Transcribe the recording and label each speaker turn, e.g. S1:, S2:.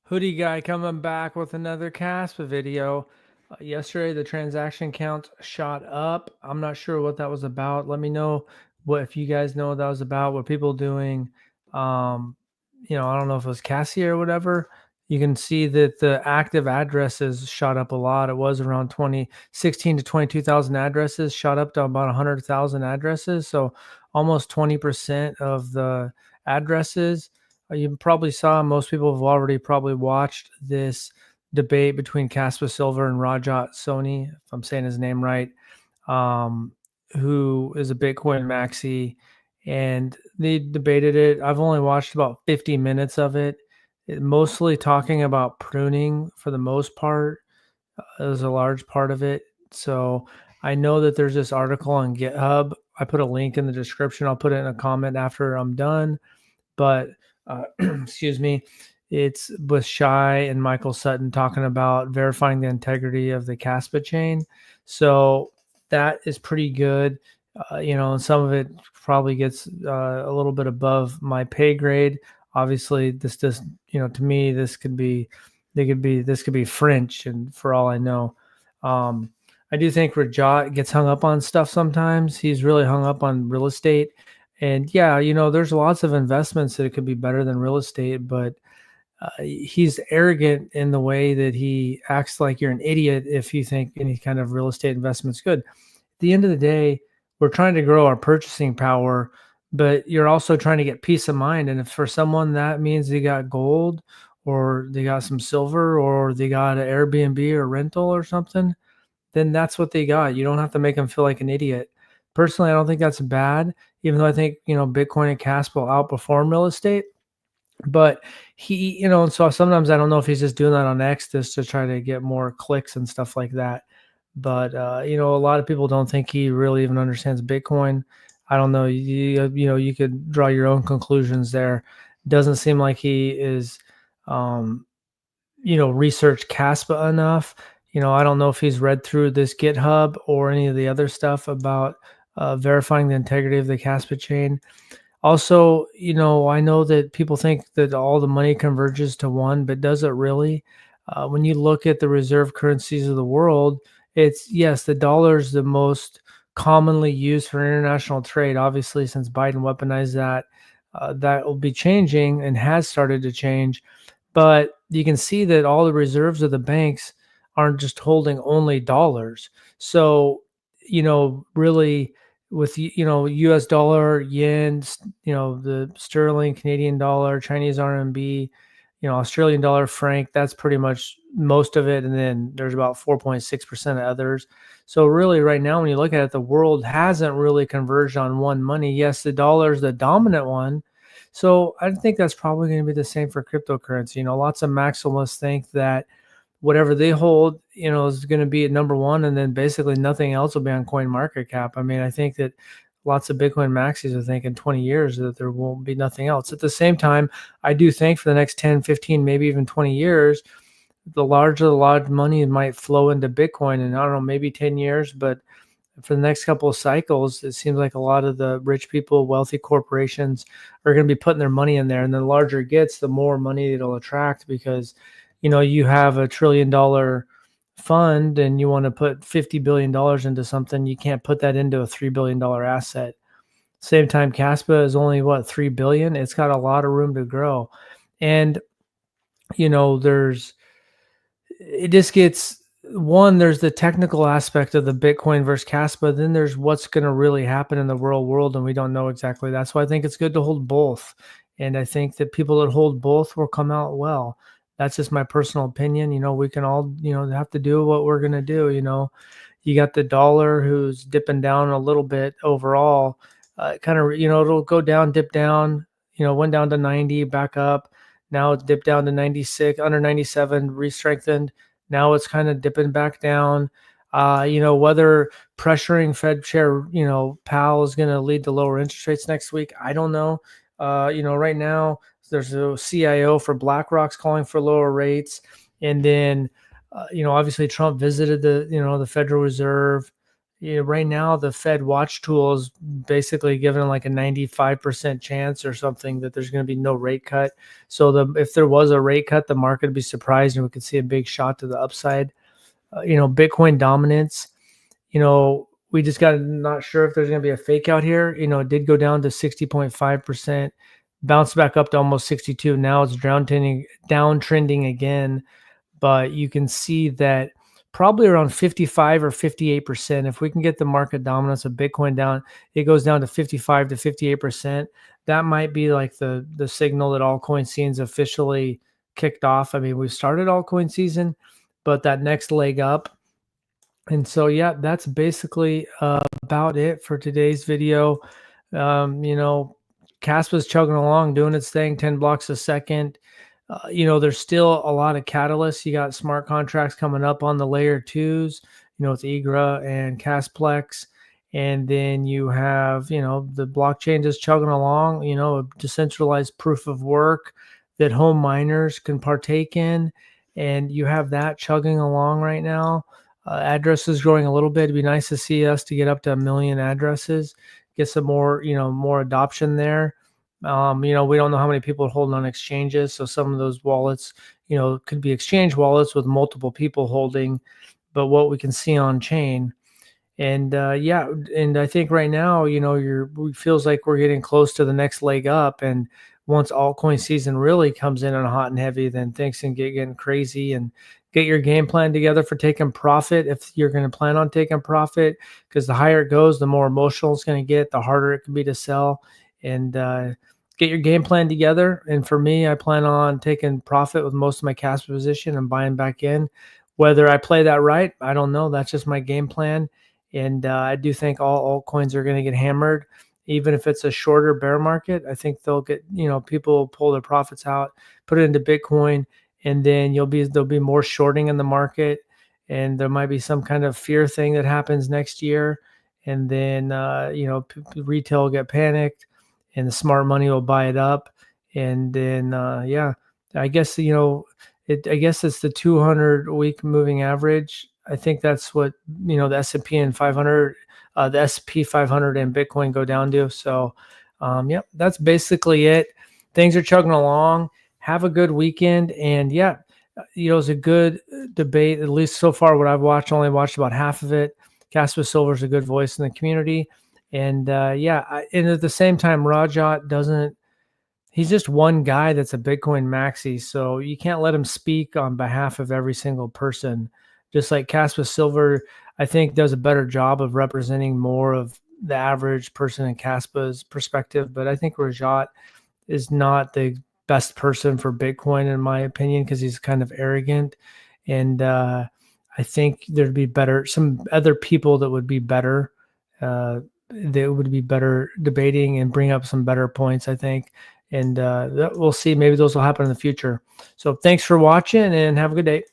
S1: Hoodie guy coming back with another Kaspa video. Yesterday, the transaction count shot up. I'm not sure what that was about. Let me know what if you guys know what that was about. What people doing? Um, I don't know if it was Cassie or whatever. You can see that the active addresses shot up a lot. It was around 16 to 22,000 addresses, shot up to about 100,000 addresses. So almost 20% of the addresses. You probably saw, most people have already probably watched this debate between Casper Silver and Rajat Soni, if I'm saying his name right, um, who is a Bitcoin maxi. And they debated it. I've only watched about 50 minutes of it. Mostly talking about pruning for the most part. Is a large part of it. So I know that there's this article on GitHub. I put a link in the description. I'll put it in a comment after I'm done. But excuse me, it's with Shy and Michael Sutton talking about verifying the integrity of the Caspa chain. So that is pretty good. And some of it probably gets a little bit above my pay grade. Obviously, this does, to me, this could be French, and for all I know, um, I do think Rajat gets hung up on stuff sometimes. He's really hung up on real estate. And yeah, there's lots of investments that it could be better than real estate, but he's arrogant in the way that he acts like you're an idiot if you think any kind of real estate investment's good. At the end of the day, we're trying to grow our purchasing power, but you're also trying to get peace of mind. And if for someone that means they got gold or they got some silver or they got an Airbnb or rental or something, then that's what they got. You don't have to make them feel like an idiot. Personally, I don't think that's bad, even though I think, Bitcoin and Caspa will outperform real estate. But he, and so sometimes I don't know if he's just doing that on X just to try to get more clicks and stuff like that. But, a lot of people don't think he really even understands Bitcoin. I don't know. You could draw your own conclusions there. Doesn't seem like he is, um, research Caspa enough. I don't know if he's read through this GitHub or any of the other stuff about verifying the integrity of the Caspa chain. Also, I know that people think that all the money converges to one, but does it really? When you look at the reserve currencies of the world, it's yes, the dollar is the most commonly used for international trade. Obviously, since Biden weaponized that, that will be changing and has started to change. But you can see that all the reserves of the banks aren't just holding only dollars. So, really with US dollar, yen, the sterling, Canadian dollar, Chinese RMB, Australian dollar, franc, that's pretty much most of it, and then there's about 4.6% of others. So really right now when you look at it, the world hasn't really converged on one money. Yes, the dollar is the dominant one. So I think that's probably going to be the same for cryptocurrency. Lots of maximalists think that whatever they hold, is going to be at number one, and then basically nothing else will be on coin market cap. I mean, I think that lots of Bitcoin maxis are thinking 20 years that there won't be nothing else. At the same time, I do think for the next 10, 15, maybe even 20 years, the large money might flow into Bitcoin. And I don't know, maybe 10 years, but for the next couple of cycles, it seems like a lot of the rich people, wealthy corporations are going to be putting their money in there. And the larger it gets, the more money it'll attract because, you have $1 trillion fund and you want to put $50 billion into something, you can't put that into a $3 billion asset. Same time, Caspa is only what, 3 billion. It's got a lot of room to grow. And, it just gets there's the technical aspect of the Bitcoin versus Caspa. Then there's what's going to really happen in the real world, and we don't know exactly. That's why I think it's good to hold both. And I think that people that hold both will come out well. That's just my personal opinion. We can all, have to do what we're going to do. You got the dollar who's dipping down a little bit overall. Kind of, it'll go down, dip down, went down to 90, back up. Now it's dipped down to 96, under 97, re-strengthened. Now it's kind of dipping back down. Whether pressuring Fed Chair, Powell is going to lead to lower interest rates next week, I don't know. Right now there's a CIO for BlackRock's calling for lower rates. And then, obviously Trump visited the Federal Reserve. right now the Fed watch tool is basically given like a 95% chance or something that there's going to be no rate cut. So if there was a rate cut, the market would be surprised and we could see a big shot to the upside. Bitcoin dominance, we just got not sure if there's going to be a fake out here. It did go down to 60.5%, bounced back up to almost 62. Now it's downtrending again, but you can see that probably around 55 or 58%. If we can get the market dominance of Bitcoin down, it goes down to 55 to 58%. That might be like the signal that altcoin season's officially kicked off. I mean, we've started altcoin season, but that next leg up. And so, yeah, that's basically about it for today's video. Kaspa's chugging along, doing its thing, 10 blocks a second. There's still a lot of catalysts. You got smart contracts coming up on the layer twos, with IGRA and Casplex. And then you have, the blockchain just chugging along, a decentralized proof of work that home miners can partake in. And you have that chugging along right now. Addresses growing a little bit. It'd be nice to see us to get up to 1 million addresses, get some more, more adoption there. We don't know how many people are holding on exchanges. So some of those wallets, could be exchange wallets with multiple people holding, but what we can see on chain. And and I think right now, it feels like we're getting close to the next leg up. And once altcoin season really comes in on hot and heavy, then things can get getting crazy. And get your game plan together for taking profit if you're going to plan on taking profit, because the higher it goes, the more emotional it's going to get, the harder it can be to sell. And get your game plan together. And for me, I plan on taking profit with most of my cash position and buying back in. Whether I play that right, I don't know. That's just my game plan. And I do think all altcoins are going to get hammered, even if it's a shorter bear market. I think they'll get, people will pull their profits out, put it into Bitcoin, and then there'll be more shorting in the market, and there might be some kind of fear thing that happens next year, and then retail will get panicked, and the smart money will buy it up, and then I guess I guess it's the 200-week moving average. I think that's what the S&P and 500, the S&P 500 and Bitcoin go down to. So, that's basically it. Things are chugging along. Have a good weekend, and it was a good debate. At least so far, what I've watched, only watched about half of it. Kaspa Silver is a good voice in the community, and and at the same time, Rajat doesn't. He's just one guy that's a Bitcoin maxi, so you can't let him speak on behalf of every single person. Just like Kaspa Silver, I think does a better job of representing more of the average person in Kaspa's perspective, but I think Rajat is not the best person for Bitcoin, in my opinion, because he's kind of arrogant. And I think there'd be some other people that would be better. They would be better debating and bring up some better points, I think. And we'll see. Maybe those will happen in the future. So thanks for watching and have a good day.